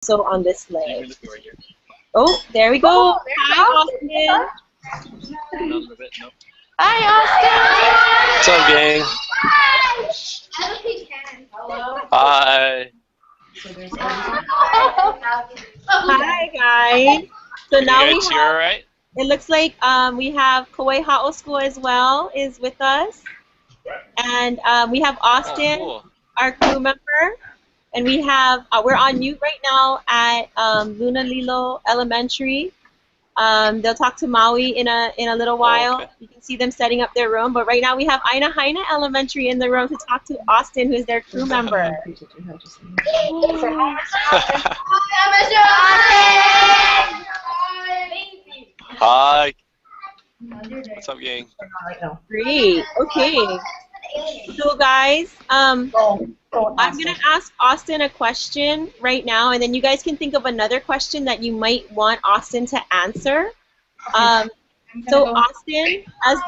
also on this leg. Oh, there we go. Hi, Austin. Hi, What's up, gang? Hi. Hi, guys. So Can now you we guys hear have, all right? it looks like we have Kawaihao School as well is with us. And we have Austin, Oh, cool. our crew member. And we have, we're on mute right now at Lunalilo Elementary. They'll talk to Maui in a little while. Okay. You can see them setting up their room. But right now we have Aina Haina Elementary in the room to talk to Austin, who is their crew member. Hi. What's up, gang? Great. Okay. So guys, I'm gonna ask Austin a question right now, and then you guys can think of another question that you might want Austin to answer. So Austin, as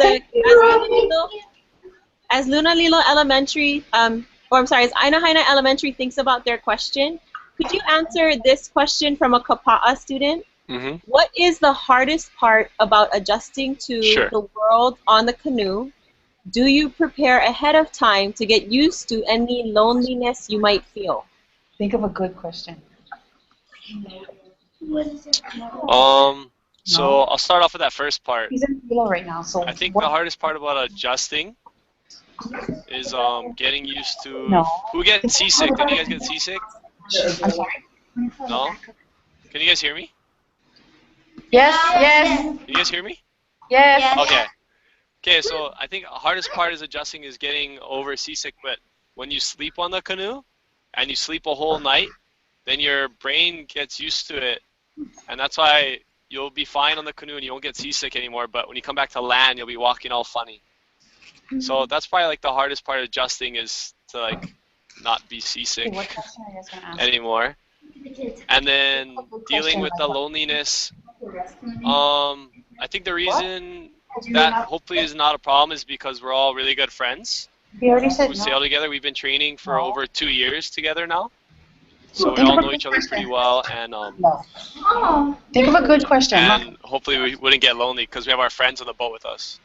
Lunalilo Elementary, or I'm sorry, as Aina Haina Elementary thinks about their question, could you answer this question from a Kapa'a student? Mm-hmm. What is the hardest part about adjusting to the world on the canoe? Do you prepare ahead of time to get used to any loneliness you might feel? Think of a good question. So I'll start off with that first part. He's in below right now, so I think the hardest part about adjusting is getting used to. No. Who gets seasick? Any of you guys get seasick? I'm sorry. No? Can you guys hear me? Yes, yes, Can you guys hear me? yes. Okay. Okay, so I think the hardest part is adjusting is getting over seasick, but when you sleep on the canoe and you sleep a whole night, then your brain gets used to it, and that's why you'll be fine on the canoe and you won't get seasick anymore, but when you come back to land, you'll be walking all funny. So that's probably like the hardest part of adjusting is to like not be seasick What question are you guys gonna ask? anymore. And then dealing with the loneliness, I think the reason that hopefully is not a problem is because we're all really good friends We already said who no. sail together. We've been training for over 2 years together now, so we all know each other pretty well, and Think of a good question. and hopefully we wouldn't get lonely because we have our friends on the boat with us.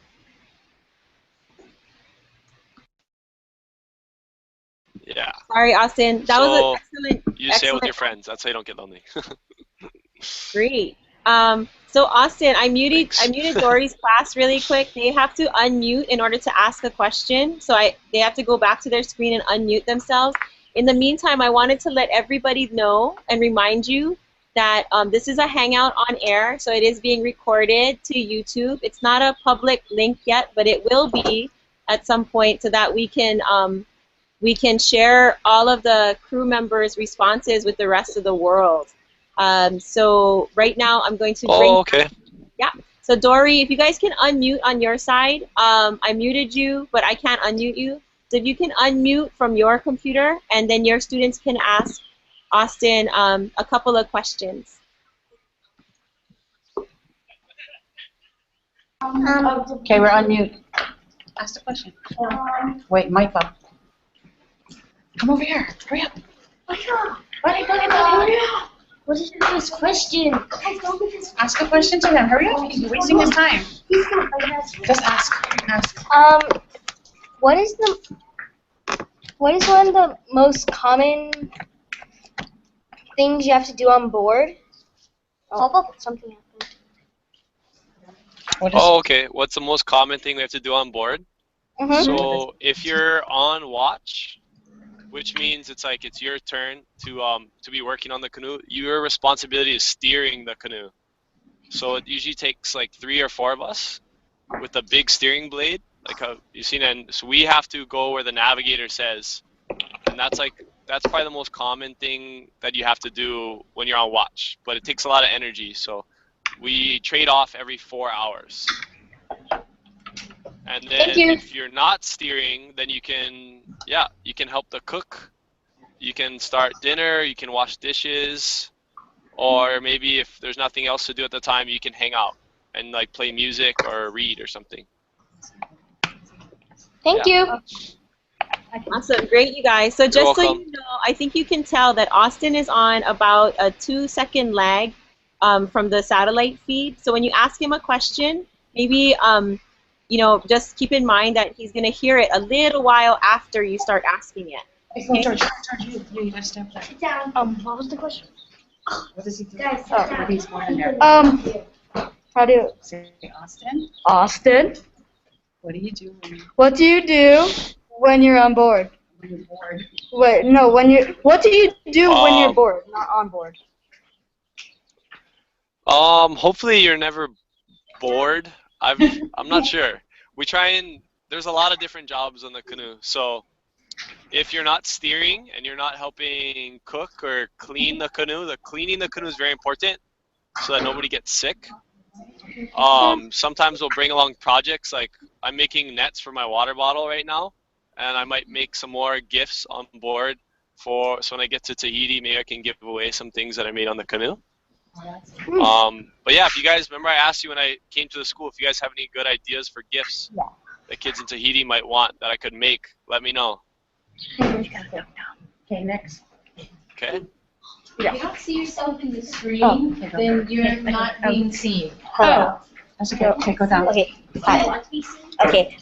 Yeah. Sorry, Austin. That was an excellent. You sail with your friends. That's how you don't get lonely. Great. So Austin, I muted Dory's class really quick. They have to unmute in order to ask a question. So they have to go back to their screen and unmute themselves. In the meantime, I wanted to let everybody know and remind you that this is a Hangout on air, so it is being recorded to YouTube. It's not a public link yet, but it will be at some point so that we can share all of the crew members' responses with the rest of the world. So right now I'm going to bring... Oh, okay. Yeah. So Dory, if you guys can unmute on your side, I muted you, but I can't unmute you. So if you can unmute from your computer, and then your students can ask Austin a couple of questions. Okay, we're on mute. Ask the question. Wait, mic up. Come over here. Hurry up. What is this question? Ask a question to him. Hurry up. He's wasting his time. Just ask. Ask. What is one of the most common things you have to do on board? Something happened. Oh, okay. What's the most common thing we have to do on board? Mm-hmm. So if you're on watch, which means it's like it's your turn to be working on the canoe, your responsibility is steering the canoe. So it usually takes like 3 or 4 of us with a big steering blade, like you've seen, and so we have to go where the navigator says, and that's probably the most common thing that you have to do when you're on watch. But it takes a lot of energy, so we trade off every 4 hours. And then if you're not steering, then you can help the cook. You can start dinner, you can wash dishes, or maybe if there's nothing else to do at the time, you can hang out and like play music or read or something. Thank you. Awesome, great, you guys. So You're just so welcome. you know, I think you can tell that Austin is on about a 2-second lag from the satellite feed. So when you ask him a question, maybe you know, just keep in mind that he's gonna hear it a little while after you start asking it. Okay, George, you gotta step there. Sit down. What was the question? What does he do? Guys, Oh, he's going in there. How do Say, Austin, Austin? what do you do What do you do when you're on board? when you're bored? Wait, no. What do you do when you're Um, bored, not on board? Hopefully you're never bored. I'm not sure. We try and there's a lot of different jobs on the canoe. So if you're not steering and you're not helping cook or clean the cleaning the canoe is very important so that nobody gets sick. Sometimes we'll bring along projects like I'm making nets for my water bottle right now, and I might make some more gifts on board so when I get to Tahiti, maybe I can give away some things that I made on the canoe. But yeah, if you guys remember, I asked you when I came to the school if you guys have any good ideas for gifts that kids in Tahiti might want that I could make. Let me know. Okay, next. Okay. If you don't see yourself in the screen, then you're not being seen. Oh, that's okay. Okay, go down. Okay. Hi. Okay.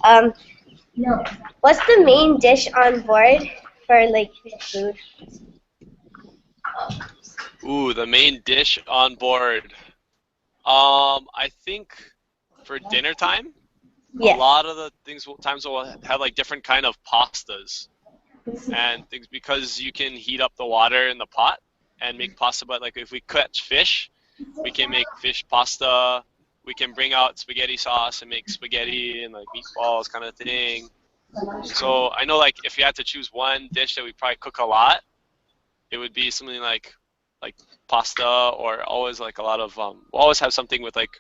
What's the main dish on board for like food? Ooh, the main dish on board. I think for dinner time, Yeah. a lot of the times we'll have like different kind of pastas and things because you can heat up the water in the pot and make pasta. But like if we catch fish, we can make fish pasta. We can bring out spaghetti sauce and make spaghetti and like meatballs kind of thing. So I know like if you had to choose one dish that we probably cook a lot, it would be something like pasta or always like a lot of we'll always have something with like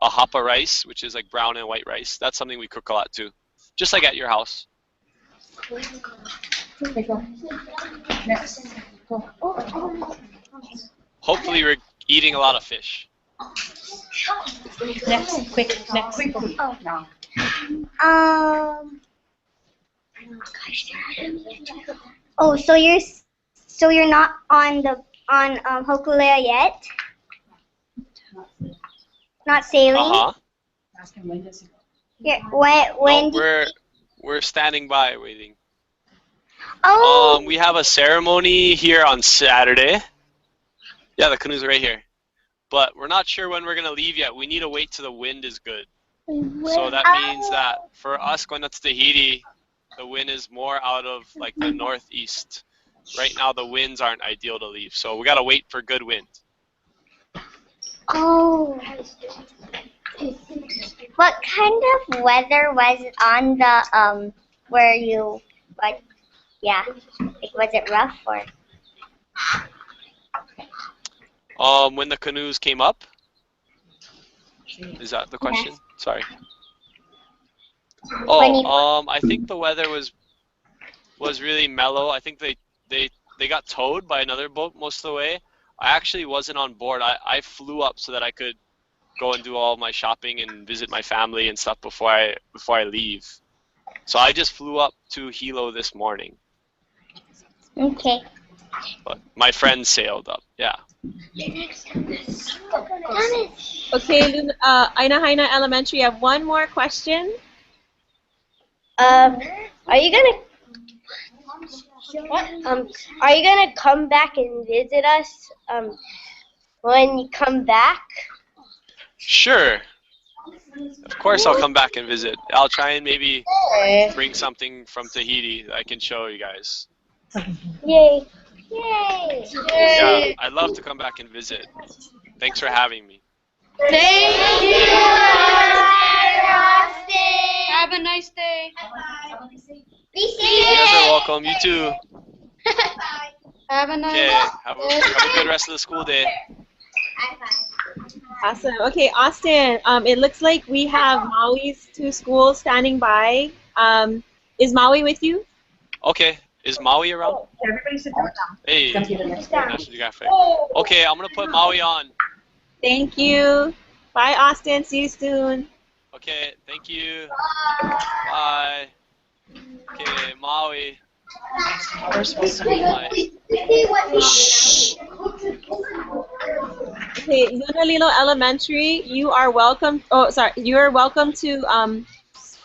a hapa rice, which is like brown and white rice. That's something we cook a lot too, just like at your house. Okay, go. Next. Go. Hopefully we're eating a lot of fish. Next. Quick. Next. Quick. No. Oh, so you're not on Hokulea yet? Not sailing? Uh-huh. Ask him when does he go. Yeah. When? No, we're standing by waiting. Oh. We have a ceremony here on Saturday. Yeah, the canoes are right here. But we're not sure when we're going to leave yet. We need to wait till the wind is good. So that means that for us going up to Tahiti, the wind is more out of like the northeast. Right now the winds aren't ideal to leave. So we got to wait for good wind. Oh. What kind of weather was on the where you like? Yeah, like was it rough or? When the canoes came up? Is that the question? Yes. Sorry. When you- I think the weather was really mellow. I think they got towed by another boat most of the way. I actually wasn't on board. I flew up so that I could go and do all my shopping and visit my family and stuff before I leave. So I just flew up to Hilo this morning. Okay. But my friends sailed up. Yeah. Okay, Aina Haina Elementary, I have one more question. Are you gonna are you gonna come back and visit us when you come back? Sure. Of course I'll come back and visit. I'll try and maybe bring something from Tahiti that I can show you guys. Yay! Yay! Yeah, I'd love to come back and visit. Thanks for having me. Thank you. Have a nice day. Be You safe. guys are welcome. You too. Have a nice Okay. Have a good rest of the school day. Awesome. Okay, Austin, it looks like we have Maui's 2 schools standing by. Is Maui with you? Okay. Is Maui around? Everybody sit down. Hey. It's gonna be the next National Geographic. Okay, I'm going to put Maui on. Thank you. Bye, Austin. See you soon. Okay, thank you. Bye. Okay, Maui. We're supposed to be Okay, Lunalilo Elementary, you are welcome. Oh, sorry, you are welcome to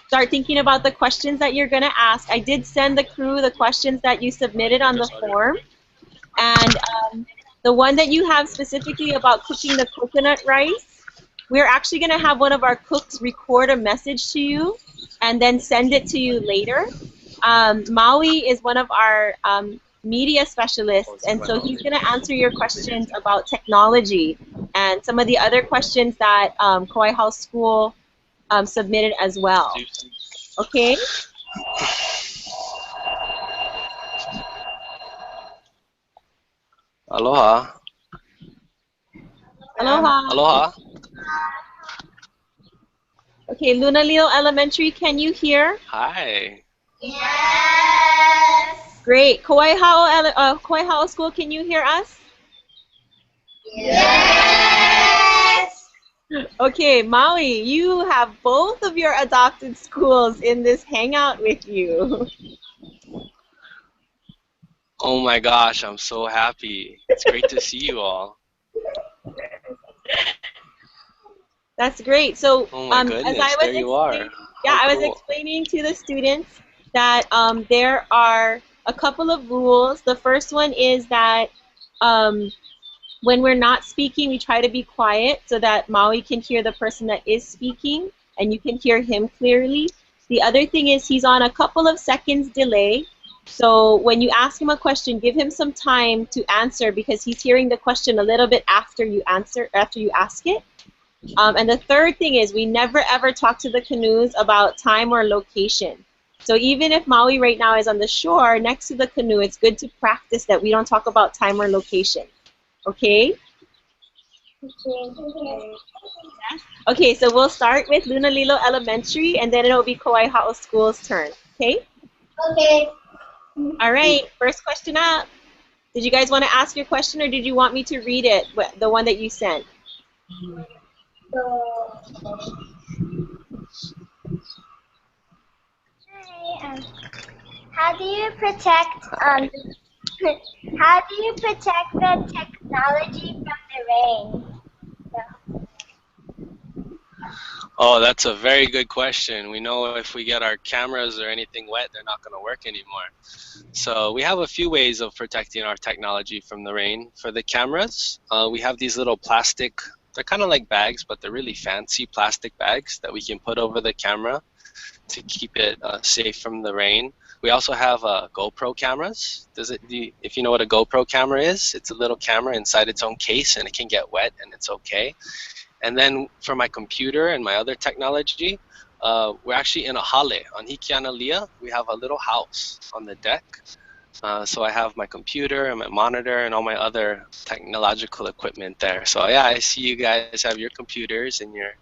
start thinking about the questions that you're gonna ask. I did send the crew the questions that you submitted on the form, and the one that you have specifically about cooking the coconut rice, we're actually gonna have one of our cooks record a message to you, and then send it to you later. Maui is one of our media specialists, and so he's going to answer your questions about technology and some of the other questions that Kawaihao School submitted as well. Okay? Aloha. Aloha. Aloha. Okay, Lunalilo Elementary, can you hear? Hi. Yes. Great. Kawaihao School, can you hear us? Yes. Okay, Maui, you have both of your adopted schools in this hangout with you. Oh my gosh, I'm so happy. It's great to see you all. That's great. So, Oh my goodness, as I was there you are. Yeah, How I was cool. explaining to the students that there are a couple of rules. The first one is that when we're not speaking, we try to be quiet so that Maui can hear the person that is speaking and you can hear him clearly. The other thing is he's on a couple of seconds delay. So when you ask him a question, give him some time to answer because he's hearing the question a little bit after you ask it. And the third thing is we never ever talk to the canoes about time or location. So even if Maui right now is on the shore next to the canoe, it's good to practice that we don't talk about time or location. Okay? Okay, so we'll start with Lunalilo Elementary and then it'll be Kawaihao School's turn. Okay? Okay. All right, first question up. Did you guys want to ask your question or did you want me to read it, the one that you sent? How do you protect the technology from the rain? Oh, that's a very good question. We know if we get our cameras or anything wet, they're not going to work anymore. So we have a few ways of protecting our technology from the rain. For the cameras, we have these little plastic, they're kind of like bags, but they're really fancy plastic bags that we can put over the camera to keep it safe from the rain. We also have GoPro cameras. If you know what a GoPro camera is, it's a little camera inside its own case and it can get wet and it's okay. And then for my computer and my other technology, we're actually in a hale. On Hikianalia, we have a little house on the deck. So I have my computer and my monitor and all my other technological equipment there. So yeah, I see you guys have your computers and your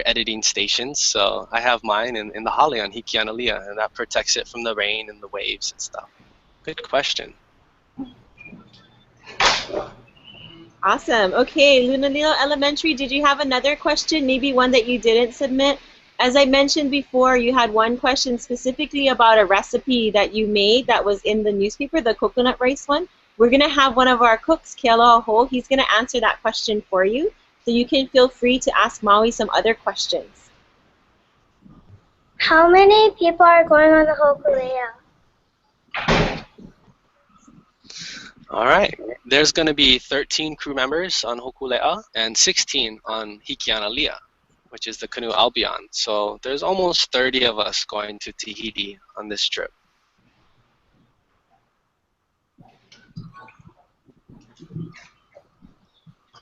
editing stations. So I have mine in the hale on Hikianalia, and that protects it from the rain and the waves and stuff. Good question. Awesome. Okay, Lunalilo Elementary, did you have another question? Maybe one that you didn't submit? As I mentioned before, you had one question specifically about a recipe that you made that was in the newspaper, the coconut rice one. We're going to have one of our cooks, Kealoha Ho, he's going to answer that question for you. So you can feel free to ask Maui some other questions. How many people are going on the hokulea? All right, there's going to be 13 crew members on Hokulea and 16 on Hikianalia, which is the canoe I'll be on. So there's almost 30 of us going to Tahiti on this trip.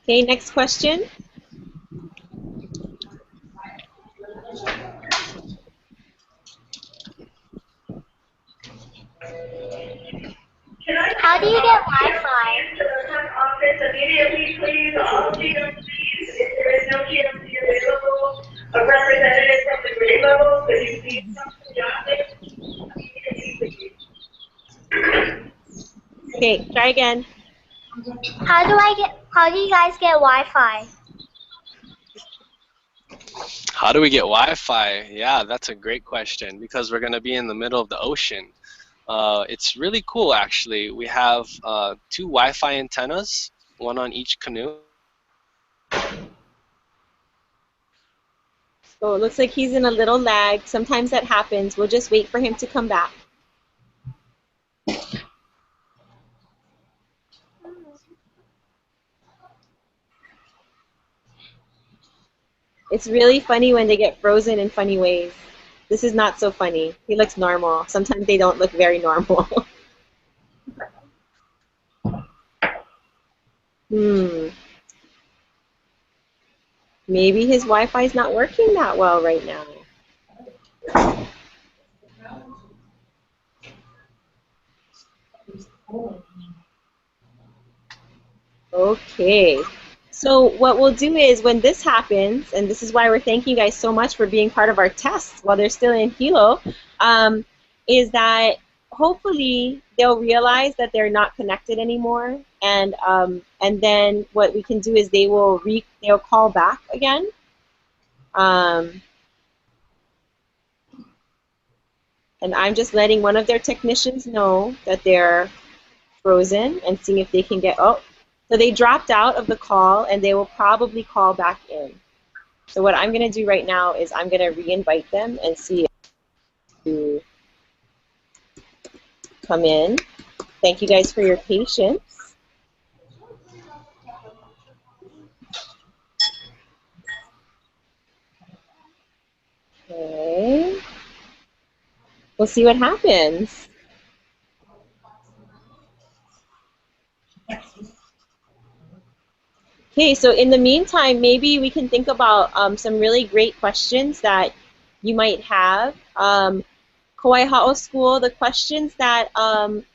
Okay, next question. How do you get Wi-Fi? Office immediately, please. All GMCs, if there is no GMC available, a representative from the grade level, could you please come to the office? Okay, try again. How do you guys get Wi-Fi? How do we get Wi-Fi? Yeah, that's a great question because we're going to be in the middle of the ocean. It's really cool, actually. We have 2 Wi-Fi antennas, one on each canoe. So it looks like he's in a little lag. Sometimes that happens. We'll just wait for him to come back. It's really funny when they get frozen in funny ways. This is not so funny. He looks normal. Sometimes they don't look very normal. Maybe his Wi-Fi is not working that well right now. Okay. So what we'll do is when this happens, and this is why we're thanking you guys so much for being part of our tests while they're still in Hilo, is that hopefully they'll realize that they're not connected anymore, and then what we can do is they'll call back again. And I'm just letting one of their technicians know that they're frozen and seeing if they can get, oh, so they dropped out of the call and they will probably call back in. So what I'm going to do right now is I'm going to re-invite them and see if you come in. Thank you guys for your patience. Okay. We'll see what happens. Okay, so in the meantime, maybe we can think about some really great questions that you might have. Kawaihao School, the questions that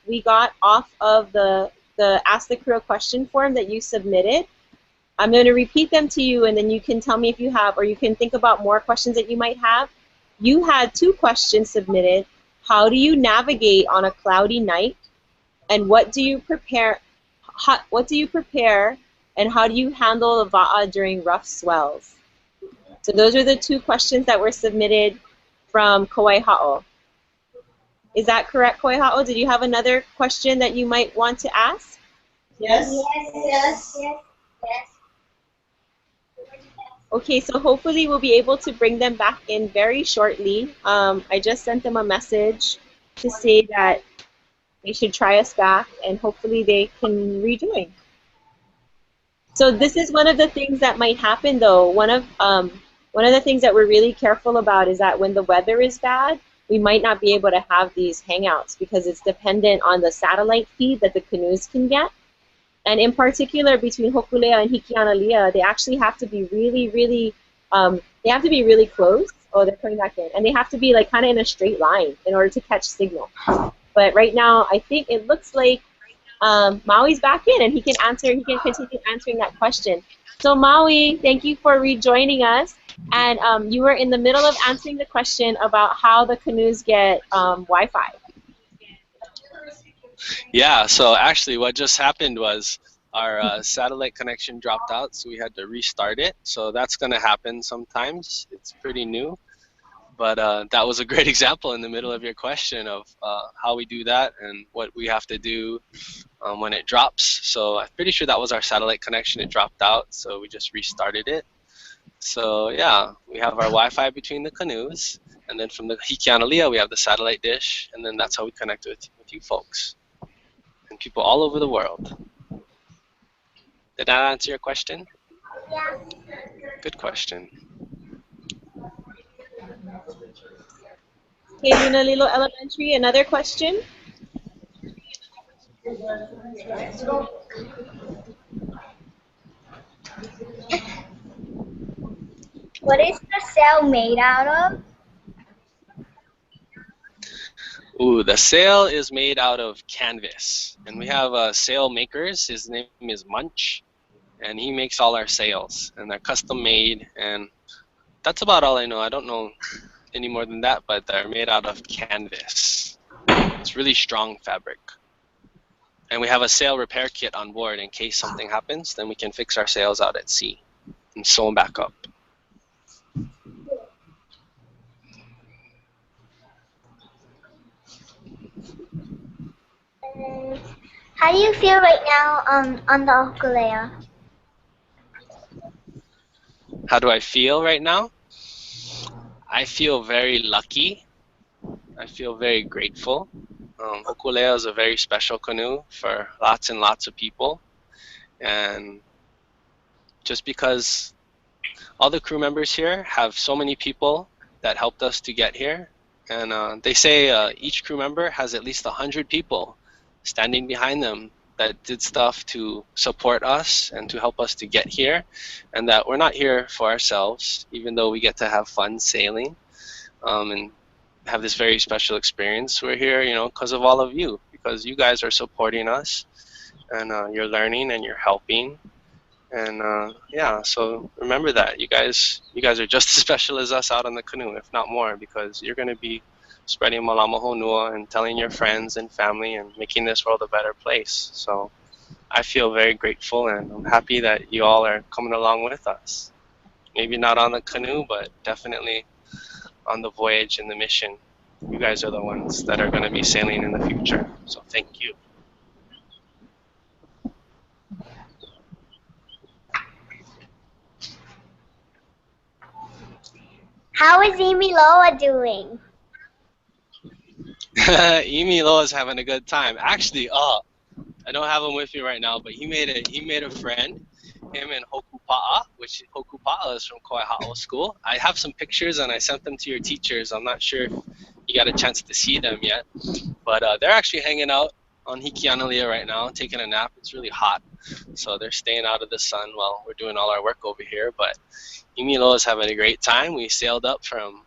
we got off of the Ask the Crew a Question form that you submitted, I'm going to repeat them to you, and then you can tell me if you have, or you can think about more questions that you might have. You had 2 questions submitted. How do you navigate on a cloudy night? And what do you prepare? And how do you handle the va'a during rough swells? So those are the 2 questions that were submitted from Kawaihao. Is that correct, Kawaihao? Did you have another question that you might want to ask? Yes. Yes. Okay, so hopefully we'll be able to bring them back in very shortly. I just sent them a message to say that they should try us back, and hopefully they can rejoin. So this is one of the things that might happen, though. One of the things that we're really careful about is that when the weather is bad, we might not be able to have these hangouts because it's dependent on the satellite feed that the canoes can get. And in particular, between Hokulea and Hikianalia, they actually have to be really close. Oh, they're coming back in. And they have to be like kind of in a straight line in order to catch signal. But right now, I think it looks like Maui's back in, and he can continue answering that question. So Maui, thank you for rejoining us. And you were in the middle of answering the question about how the canoes get Wi-Fi. Yeah, so actually what just happened was our satellite connection dropped out, so we had to restart it. So that's going to happen sometimes. It's pretty new. But that was a great example in the middle of your question of how we do that and what we have to do when it drops. So I'm pretty sure that was our satellite connection. It dropped out, so we just restarted it. So yeah, we have our Wi-Fi between the canoes, and then from the Hikianalia we have the satellite dish, and then that's how we connect with you folks and people all over the world. Did that answer your question? Yeah. Good question. Okay, Lunalilo Elementary, another question? What is the sail made out of? Ooh, the sail is made out of canvas, and we have sail makers. His name is Munch, and he makes all our sails, and they're custom made, and that's about all I know. I don't know any more than that, but they're made out of canvas. It's really strong fabric. And we have a sail repair kit on board in case something happens, then we can fix our sails out at sea and sew them back up. How do you feel right now on the Hokulea? How do I feel right now? I feel very lucky. I feel very grateful. Hokulea is a very special canoe for lots and lots of people. And just because all the crew members here have so many people that helped us to get here. And they say each crew member has at least 100 people standing behind them that did stuff to support us and to help us to get here. And that we're not here for ourselves, even though we get to have fun sailing and have this very special experience. We're here, you know, because of all of you, because you guys are supporting us and you're learning and you're helping. And yeah, so remember that you guys are just as special as us out on the canoe, if not more, because you're going to be spreading malama honua and telling your friends and family and making this world a better place. So I feel very grateful, and I'm happy that you all are coming along with us. Maybe not on the canoe, but definitely on the voyage and the mission. You guys are the ones that are going to be sailing in the future. So thank you. How is Imiloa doing? Emilo is having a good time. Actually, I don't have him with me right now, but he made a friend. Him and Hokupa'a, which Hokupa'a is from Kawaihaʻo school. I have some pictures and I sent them to your teachers. I'm not sure if you got a chance to see them yet, but they're actually hanging out on Hikianalia right now, taking a nap. It's really hot, so they're staying out of the sun while we're doing all our work over here. But Emilo is having a great time. We sailed up from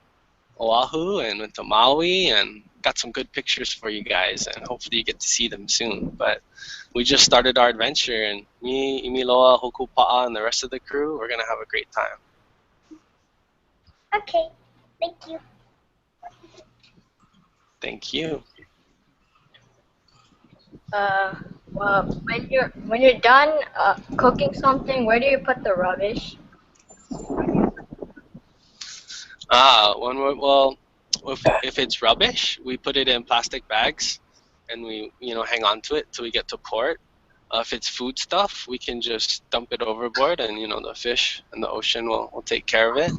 Oahu and went to Maui and got some good pictures for you guys, and hopefully you get to see them soon. But we just started our adventure, and me, Imiloa, Hokupa'a, and the rest of the crew, we're gonna have a great time. Okay, thank you. Thank you. Well, when you're done cooking something, where do you put the rubbish? Well, if it's rubbish, we put it in plastic bags, and we hang on to it till we get to port. If it's food stuff, we can just dump it overboard, and the fish and the ocean will take care of it.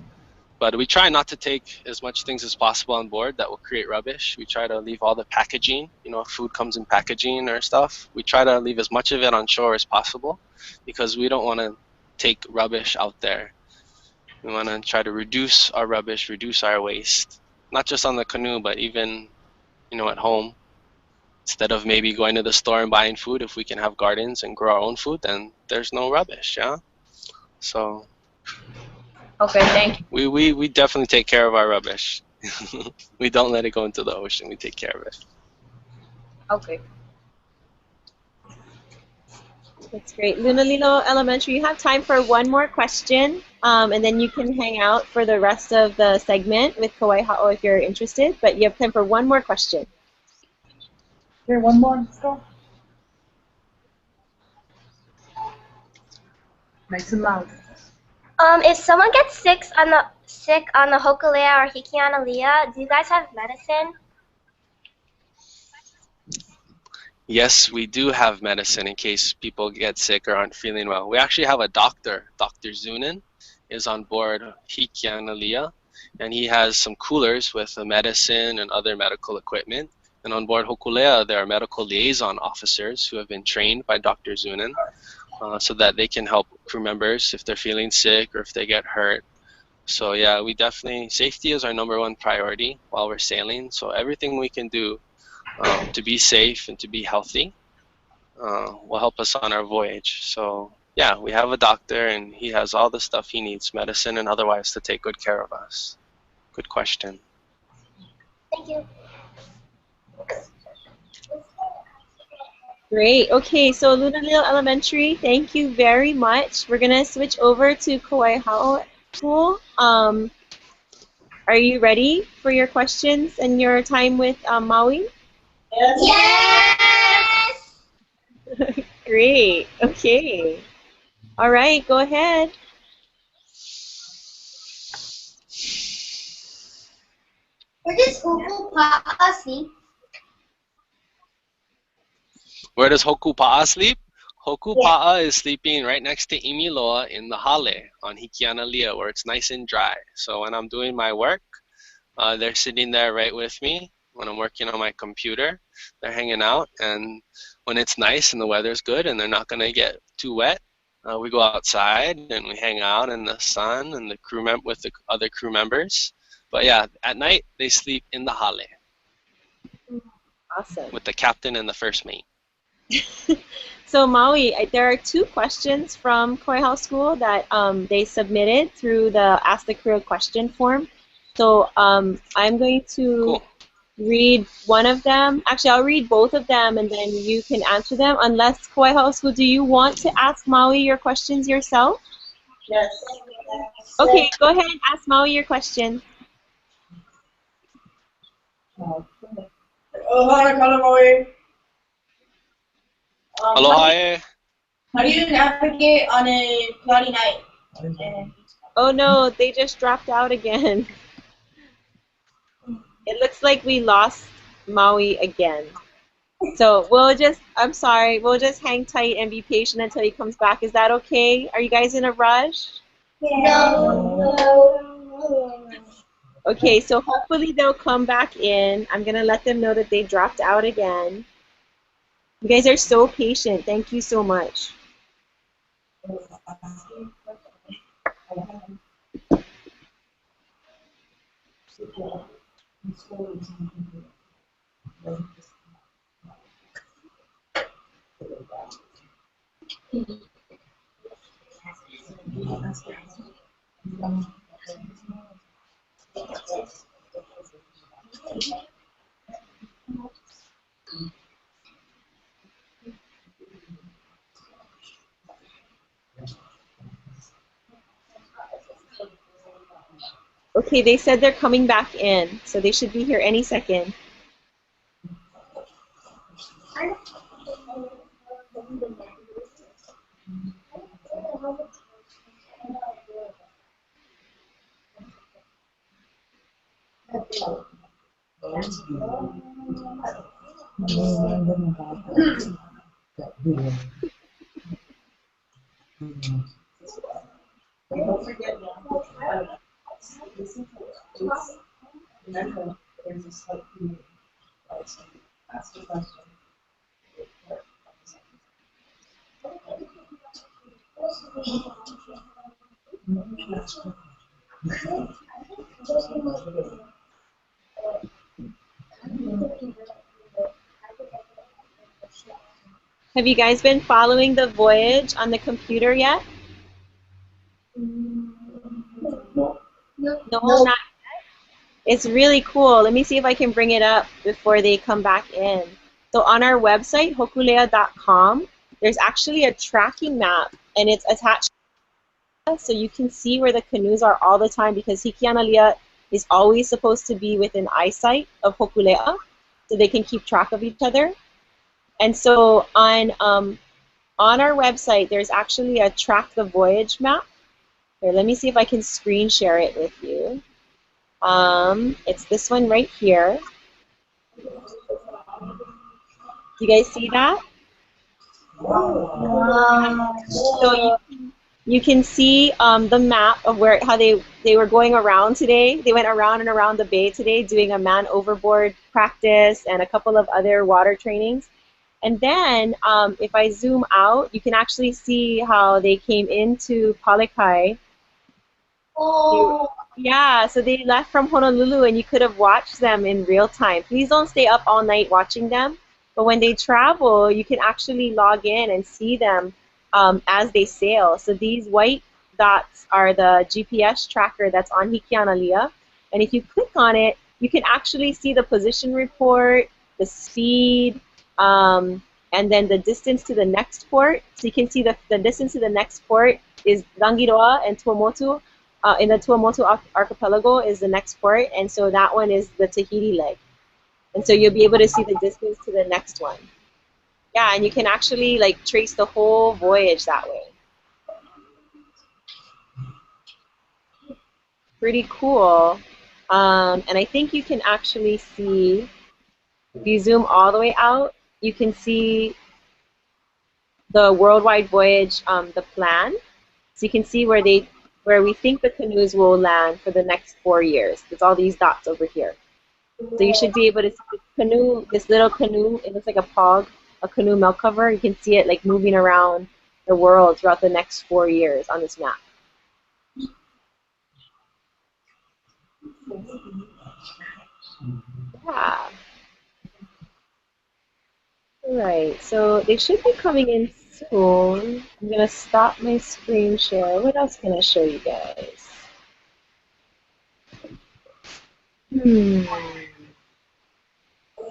But we try not to take as much things as possible on board that will create rubbish. We try to leave all the packaging. If food comes in packaging or stuff, we try to leave as much of it on shore as possible, because we don't want to take rubbish out there. We want to try to reduce our rubbish, reduce our waste, not just on the canoe, but even at home. Instead of maybe going to the store and buying food, if we can have gardens and grow our own food, then there's no rubbish, yeah? So okay, thank you. We definitely take care of our rubbish. We don't let it go into the ocean. We take care of it. Okay. That's great. Lunalilo Elementary, you have time for one more question, and then you can hang out for the rest of the segment with Kawaihaʻo if you're interested, but you have time for one more question. Here, one more. Let's go. Nice and loud. If someone gets sick on the Hokulea or Hikianalia, do you guys have medicine? Yes, we do have medicine in case people get sick or aren't feeling well. We actually have a doctor. Dr. Zunin is on board Hikianalia, and he has some coolers with medicine and other medical equipment. And on board Hokulea, there are medical liaison officers who have been trained by Dr. Zunin so that they can help crew members if they're feeling sick or if they get hurt. So yeah, safety is our #1 priority while we're sailing. So everything we can do to be safe and to be healthy will help us on our voyage. So yeah, we have a doctor, and he has all the stuff he needs, medicine and otherwise, to take good care of us. Good question. Thank you. Great. Okay, so Lunalilo Elementary, thank you very much. We're going to switch over to Kawaihaʻo Pool. Are you ready for your questions and your time with Maui? Yes! Great. Okay. All right, go ahead. Where does Hokupa'a see? Where does Hoku Pa'a sleep? Hoku Pa'a is sleeping right next to Imiloa in the hale on Hikianalia, where it's nice and dry. So when I'm doing my work, they're sitting there right with me. When I'm working on my computer, they're hanging out. And when it's nice and the weather's good and they're not going to get too wet, we go outside and we hang out in the sun and with the other crew members. But yeah, at night they sleep in the hale. Awesome. With the captain and the first mate. So Maui, there are 2 questions from Kawaihaʻo School that they submitted through the Ask the Crew a Question form. So I'm going to read one of them. Actually, I'll read both of them and then you can answer them. Unless Kawaihaʻo School, do you want to ask Maui your questions yourself? Yes. Okay, go ahead and ask Maui your question. Aloha, Maui. Aloha. How do you navigate on a cloudy night? Oh no, they just dropped out again. It looks like we lost Maui again. So I'm sorry, we'll just hang tight and be patient until he comes back. Is that okay? Are you guys in a rush? No. Okay, so hopefully they'll come back in. I'm going to let them know that they dropped out again. You guys are so patient. Thank you so much. Okay, they said they're coming back in, so they should be here any second. Have you guys been following the voyage on the computer yet? No, not yet. It's really cool. Let me see if I can bring it up before they come back in. So on our website, hokulea.com, there's actually a tracking map, and it's attached so you can see where the canoes are all the time, because Hikianalia is always supposed to be within eyesight of Hokulea, so they can keep track of each other. And so on our website, there's actually a track the voyage map. Here, let me see if I can screen share it with you. It's this one right here. Do you guys see that? So you can see the map of how they were going around today. They went around and around the bay today doing a man overboard practice and a couple of other water trainings. And then if I zoom out, you can actually see how they came into Palikai. Yeah, so they left from Honolulu and you could have watched them in real time. Please don't stay up all night watching them. But when they travel, you can actually log in and see them as they sail. So these white dots are the GPS tracker that's on Hikianalia. And if you click on it, you can actually see the position report, the speed, and then the distance to the next port. So you can see the distance to the next port is Rangiroa and Tuamotu. In the Tuamotu archipelago is the next port, and so that one is the Tahiti leg. And so you'll be able to see the distance to the next one. Yeah, and you can actually like trace the whole voyage that way. Pretty cool. And I think you can actually see, if you zoom all the way out, you can see the Worldwide Voyage, the plan. So you can see where we think the canoes will land for the next 4 years. There's all these dots over here. So you should be able to see this canoe, this little canoe. It looks like a canoe milk cover. You can see it like moving around the world throughout the next 4 years on this map. Yeah. All right, so they should be coming in soon. I'm gonna stop my screen share. What else can I show you guys?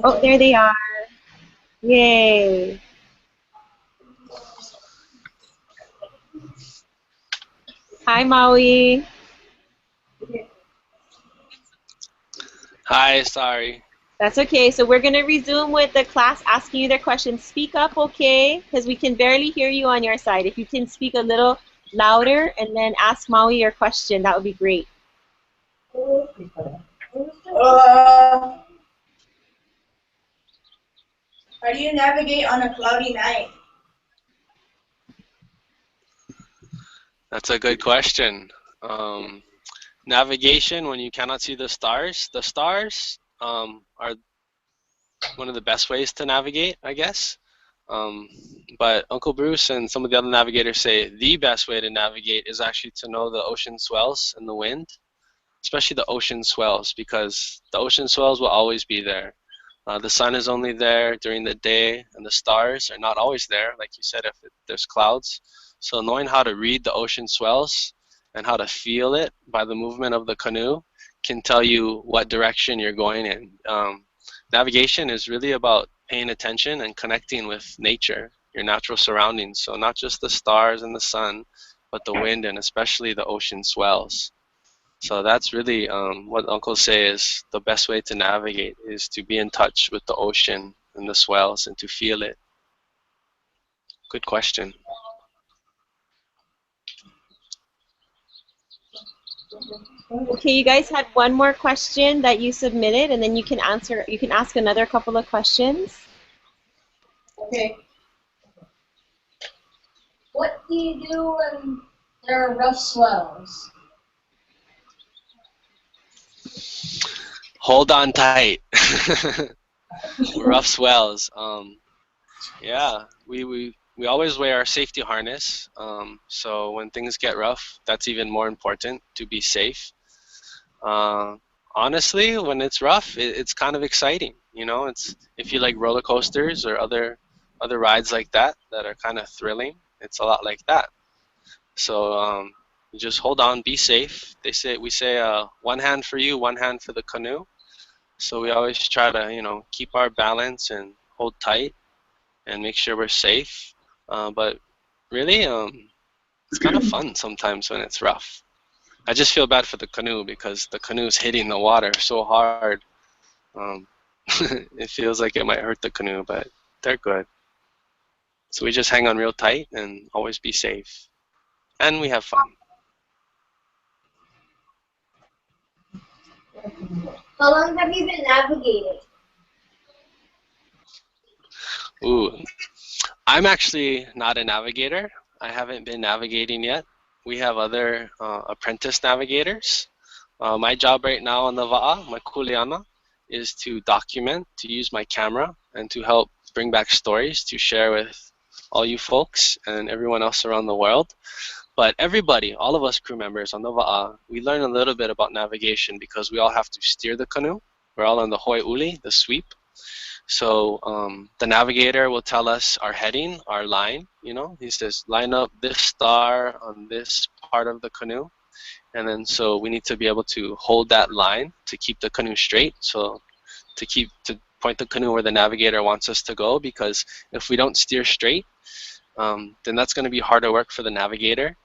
Oh, there they are. Yay. Hi, Maui. Hi, sorry. That's okay. So we're going to resume with the class asking you their questions. Speak up, okay? Because we can barely hear you on your side. If you can speak a little louder and then ask Maui your question, that would be great. How do you navigate on a cloudy night? That's a good question. Navigation when you cannot see the stars. The stars are one of the best ways to navigate, I guess. But Uncle Bruce and some of the other navigators say the best way to navigate is actually to know the ocean swells and the wind, especially the ocean swells, because the ocean swells will always be there. The sun is only there during the day, and the stars are not always there, like you said, if there's clouds. So knowing how to read the ocean swells and how to feel it by the movement of the canoe can tell you what direction you're going in. Navigation is really about paying attention and connecting with nature, your natural surroundings. So not just the stars and the sun, but the wind and especially the ocean swells. So that's really what uncles say is the best way to navigate is to be in touch with the ocean and the swells and to feel it. Good question. Okay, you guys had one more question that you submitted, and then you can ask another couple of questions. Okay. What do you do when there are rough swells? Hold on tight. Rough swells. Yeah, we always wear our safety harness. So when things get rough, that's even more important to be safe. Honestly, when it's rough, it's kind of exciting. You know, it's if you like roller coasters or other rides like that are kind of thrilling. It's a lot like that. So you just hold on, be safe. We say one hand for you, one hand for the canoe. So we always try to keep our balance and hold tight and make sure we're safe. But really, it's kind of fun sometimes when it's rough. I just feel bad for the canoe because the canoe's hitting the water so hard. It feels like it might hurt the canoe, but they're good. So we just hang on real tight and always be safe. And we have fun. How long have you been navigating? Ooh, I'm actually not a navigator. I haven't been navigating yet. We have other apprentice navigators. My job right now on the Va'a, my kuleana, is to document, to use my camera, and to help bring back stories to share with all you folks and everyone else around the world. But everybody, all of us crew members on the Va'a, we learn a little bit about navigation because we all have to steer the canoe. We're all on the hoi uli, the sweep. So the navigator will tell us our heading, our line. He says, line up this star on this part of the canoe. And then so we need to be able to hold that line to keep the canoe straight. So to point the canoe where the navigator wants us to go, because if we don't steer straight, then that's going to be harder work for the navigator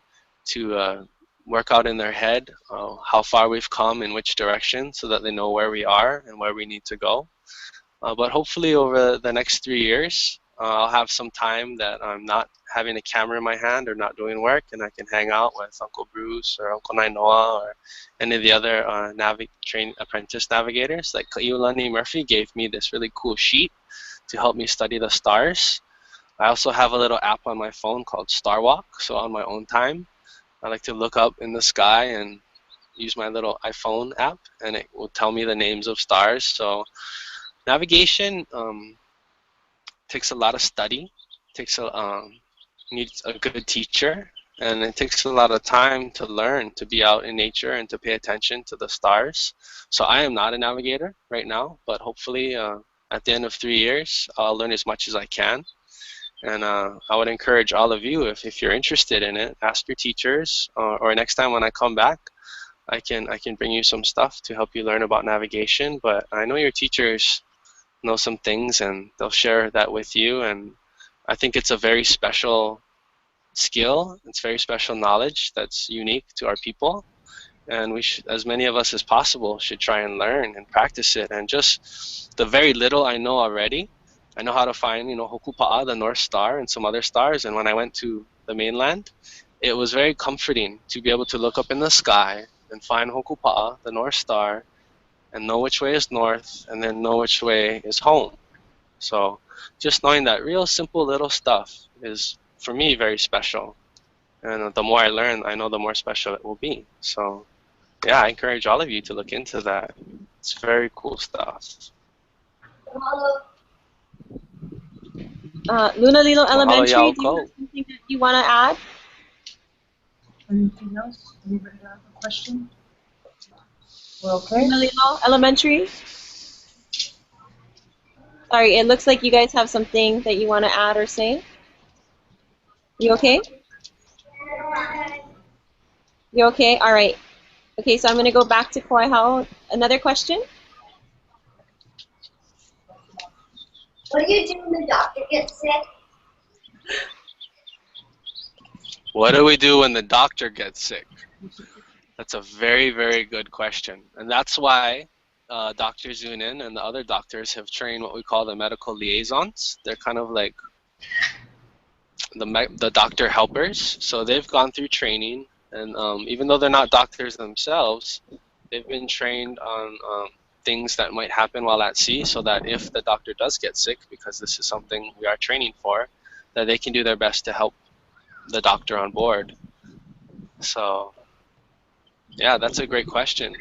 to work out in their head how far we've come in which direction so that they know where we are and where we need to go. But hopefully over the next 3 years, I'll have some time that I'm not having a camera in my hand or not doing work, and I can hang out with Uncle Bruce or Uncle Nainoa or any of the other apprentice navigators. Like Kaiulani Murphy gave me this really cool sheet to help me study the stars. I also have a little app on my phone called Star Walk. So on my own time, I like to look up in the sky and use my little iPhone app, and it will tell me the names of stars. So navigation takes a lot of study, takes needs a good teacher, and it takes a lot of time to learn, to be out in nature and to pay attention to the stars. So I am not a navigator right now, but hopefully at the end of 3 years, I'll learn as much as I can. And I would encourage all of you, if you're interested in it, ask your teachers, or next time when I come back, I can bring you some stuff to help you learn about navigation. But I know your teachers know some things, and they'll share that with you. And I think it's a very special skill. It's very special knowledge that's unique to our people. And we should, as many of us as possible, should try and learn and practice it. And just the very little I know already, I know how to find, Hokupa'a, the North Star, and some other stars. And when I went to the mainland, it was very comforting to be able to look up in the sky and find Hokupa'a, the North Star, and know which way is north, and then know which way is home. So just knowing that real simple little stuff is, for me, very special. And the more I learn, I know the more special it will be. So yeah, I encourage all of you to look into that. It's very cool stuff. Lunalilo Elementary, Mahalo, do you have something that you want to add? Anything else? Anybody have a question? We're okay? Lunalilo Elementary? Sorry, it looks like you guys have something that you want to add or say. You okay? You okay? All right. Okay, so I'm going to go back to Kawaihaʻo. Another question? What do you do when the doctor gets sick? What do we do when the doctor gets sick? That's a very, very good question. And that's why Dr. Zunin and the other doctors have trained what we call the medical liaisons. They're kind of like the doctor helpers. So they've gone through training, and even though they're not doctors themselves, they've been trained on things that might happen while at sea, so that if the doctor does get sick, because this is something we are training for, that they can do their best to help the doctor on board. So yeah, that's a great question.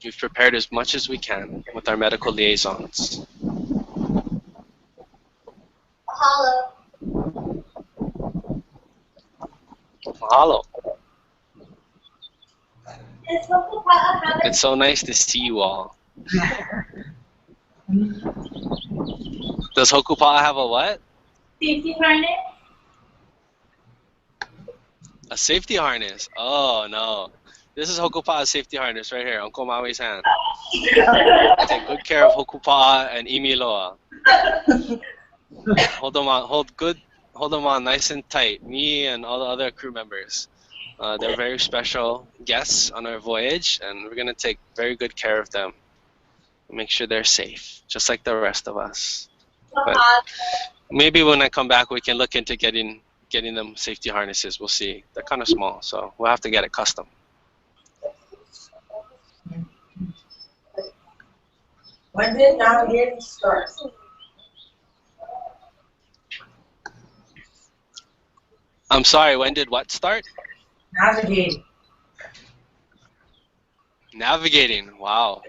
We've prepared as much as we can with our medical liaisons. Mahalo. Mahalo. Does Hokupa'a have a It's so nice to see you all. Does Hokupa'a have a what? safety harness? A safety harness? Oh no. This is Hokupa'a's safety harness right here, Uncle Maui's hand. I take good care of Hokupa'a and Imiloa. Hold them on nice and tight. Me and all the other crew members. They're very special guests on our voyage, and we're gonna take very good care of them. Make sure they're safe, just like the rest of us. But maybe when I come back, we can look into getting them safety harnesses. We'll see. They're kind of small, so we'll have to get it custom. When did navigating start? I'm sorry, when did what start? Navigating. Navigating, wow.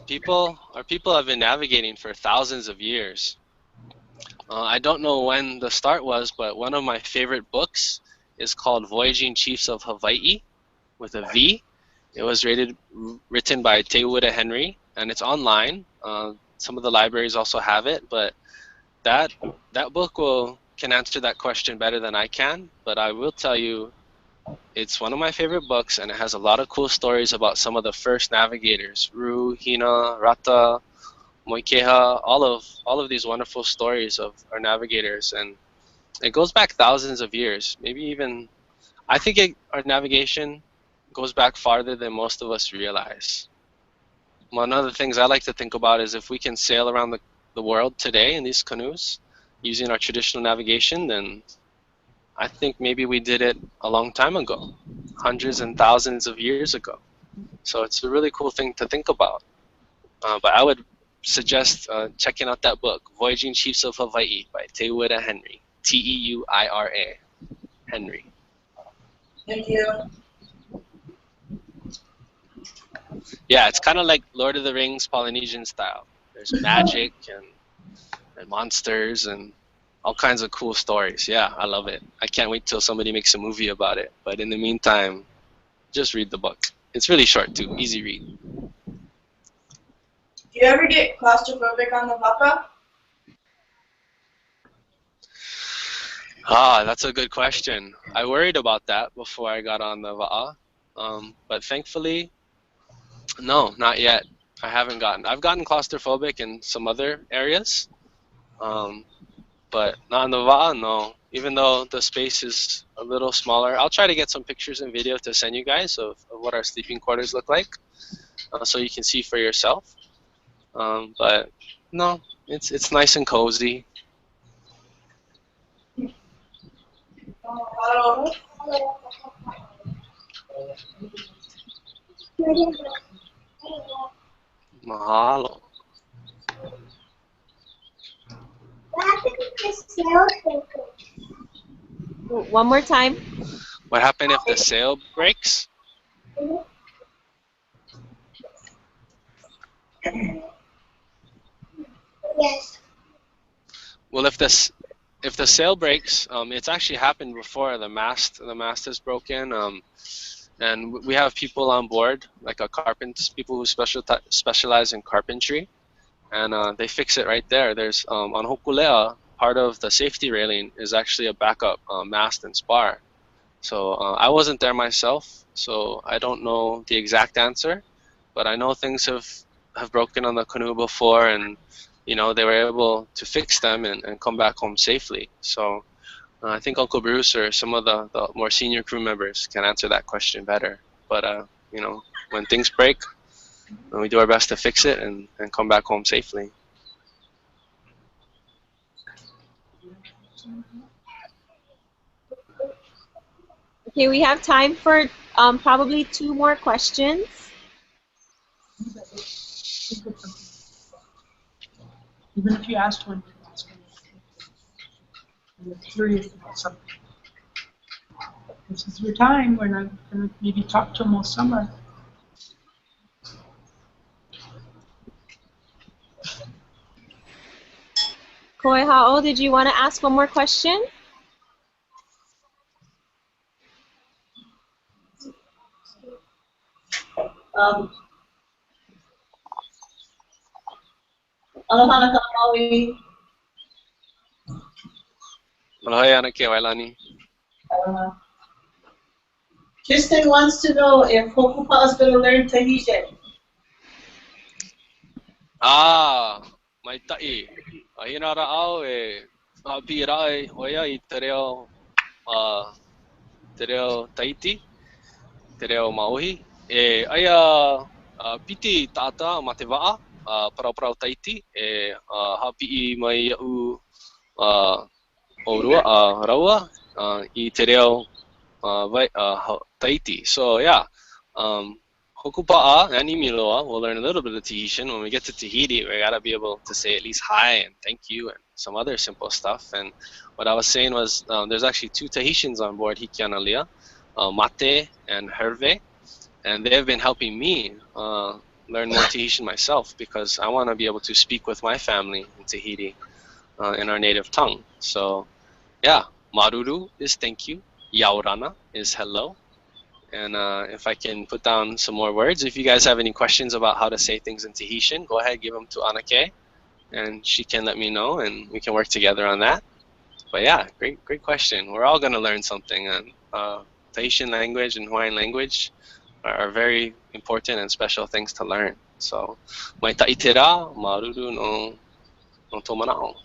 People have been navigating for thousands of years. I don't know when the start was, but one of my favorite books is called Voyaging Chiefs of Hawaii, with a V. It was written by Teuwida Henry, and it's online. Some of the libraries also have it, but that book can answer that question better than I can. But I will tell you, it's one of my favorite books, and it has a lot of cool stories about some of the first navigators, Ru, Hina, Rata, Moikeha, all of these wonderful stories of our navigators. And it goes back thousands of years, maybe even, I think our navigation goes back farther than most of us realize. One of the things I like to think about is if we can sail around the world today in these canoes using our traditional navigation, then I think maybe we did it a long time ago, hundreds and thousands of years ago. So it's a really cool thing to think about. But I would suggest checking out that book, Voyaging Chiefs of Hawaii by Teuira Henry. Teuira Henry. Thank you. Yeah, it's kind of like Lord of the Rings Polynesian style. There's magic and monsters and all kinds of cool stories. Yeah, I love it. I can't wait till somebody makes a movie about it. But in the meantime, just read the book. It's really short too, easy read. Do you ever get claustrophobic on the Papa? Ah, that's a good question. I worried about that before I got on the Va'a. But thankfully, no, not yet. I've gotten claustrophobic in some other areas. But not on the Va'a, no. Even though the space is a little smaller, I'll try to get some pictures and video to send you guys of what our sleeping quarters look like, so you can see for yourself. But no, it's nice and cozy. Mahalo. One more time. What happened if the sail breaks? Yes. Well, if the sail breaks, it's actually happened before. The mast is broken. And we have people on board, like people who specialize in carpentry, and they fix it right there. There's on Hokulea, part of the safety railing is actually a backup mast and spar. So I wasn't there myself, so I don't know the exact answer, but I know things have broken on the canoe before, and you know they were able to fix them and come back home safely. So I think Uncle Bruce or some of the more senior crew members can answer that question better. But you know, when things break, we do our best to fix it and come back home safely. Okay, we have time for probably 2 more questions. Even if you asked one, you're curious about something. This is your time. We're not going to maybe talk to them all summer. Kawaihaʻo, did you want to ask one more question? Aloha ka Maui. Aloha ana ke wailani. Kristen wants to know if Hokupa is going to learn Tahitian. Mai ta'i. Ahina ra'au e pirai oia I te reo Tahiti, te reo Maui. E aia piti tata ma te wa'a, parau Tahiti, e hapi'i mai ia'u o raua I te reo Tahiti. So yeah, Hokupa'a and Imiloa will learn a little bit of Tahitian. When we get to Tahiti, we gotta be able to say at least hi and thank you and some other simple stuff. And what I was saying was there's actually 2 Tahitians on board Hikianalia, Mate and Herve, and they have been helping me learn more Tahitian myself because I want to be able to speak with my family in Tahiti in our native tongue. So yeah, Maruru is thank you, Yaurana is hello. And if I can put down some more words, if you guys have any questions about how to say things in Tahitian, go ahead, give them to Anake, and she can let me know, and we can work together on that. But yeah, great question. We're all going to learn something, and Tahitian language and Hawaiian language are very important and special things to learn. So, mai ta'itera, maruru no tomanao.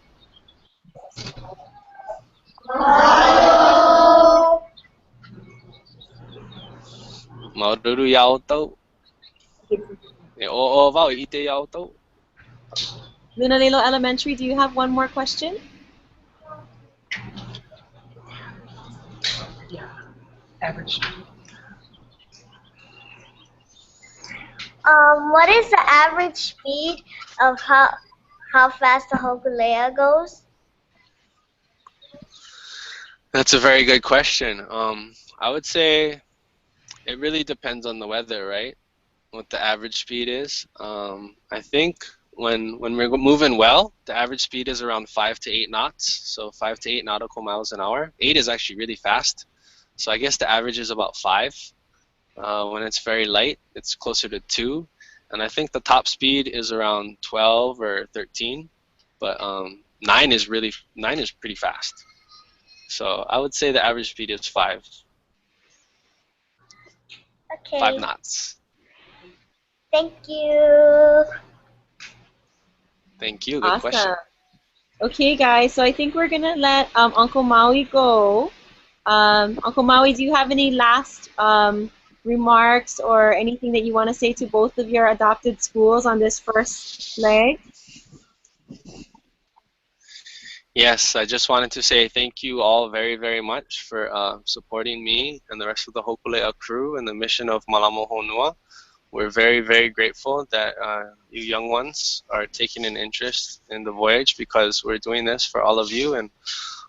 Maruru iau tau. E o wau I te iau tau. Lunalilo Elementary, do you have one more question? Yeah, average. What is the average speed of how fast the Hokulea goes? That's a very good question. I would say it really depends on the weather, right? What the average speed is. I think when we're moving well, the average speed is around 5 to 8 knots. So 5 to 8 nautical miles an hour. 8 is actually really fast. So I guess the average is about 5. When it's very light, it's closer to 2. And I think the top speed is around 12 or 13. But 9 is pretty fast. So I would say the average speed is 5. Okay. 5 knots. Thank you. Thank you. Good question. Okay, guys. So I think we're gonna let Uncle Maui go. Uncle Maui, do you have any last remarks or anything that you want to say to both of your adopted schools on this first leg? Yes, I just wanted to say thank you all very, very much for supporting me and the rest of the Hokulea crew and the mission of Malama Honua. We're very, very grateful that you young ones are taking an interest in the voyage, because we're doing this for all of you and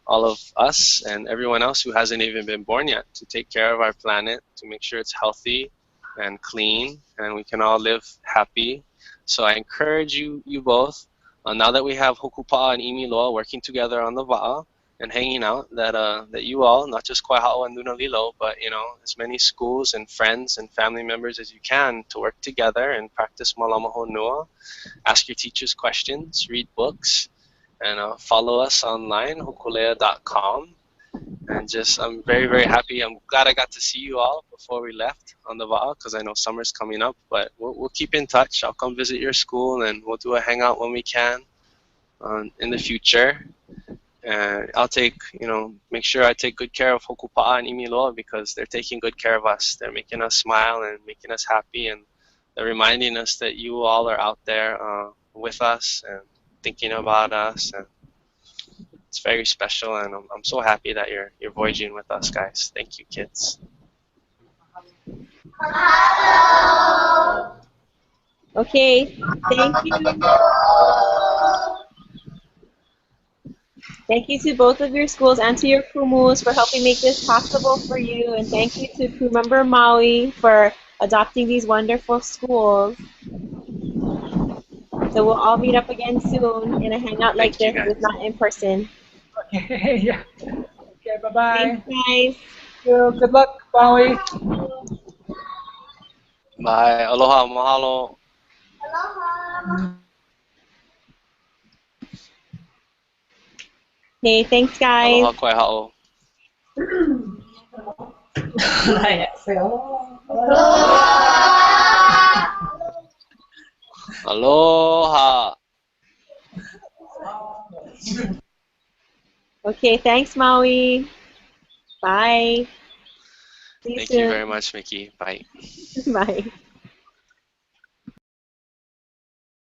all of us and everyone else who hasn't even been born yet, to take care of our planet, to make sure it's healthy and clean and we can all live happy. So I encourage you both, now that we have Hokupa'a and Imiloa working together on the wa'a and hanging out, that you all, not just Kawaihaʻo and Lunalilo, but as many schools and friends and family members as you can, to work together and practice Malama Honua. Ask your teachers questions, read books, and follow us online, hokulea.com. And I'm very, very happy. I'm glad I got to see you all before we left on the wa'a, because I know summer's coming up, but we'll keep in touch. I'll come visit your school and we'll do a hangout when we can in the future. And I'll make sure I take good care of Hokupa'a and Imiloa, because they're taking good care of us. They're making us smile and making us happy, and they're reminding us that you all are out there with us and thinking about us. And it's very special, and I'm so happy that you're voyaging with us, guys. Thank you, kids. Okay, thank you. Thank you to both of your schools and to your Kumus for helping make this possible for you. And thank you to Crewmember Maui for adopting these wonderful schools. So we'll all meet up again soon in a hangout like this, if not in person. Okay, yeah. Okay, bye-bye. Thanks, guys. Good luck, Maui. Bye. Aloha. Mahalo. Aloha. Okay, thanks, guys. Aloha, Kawaihaʻo. Aloha. Okay, thanks, Maui. Bye. See you Thank soon. you very much, Mickey. Bye. Bye.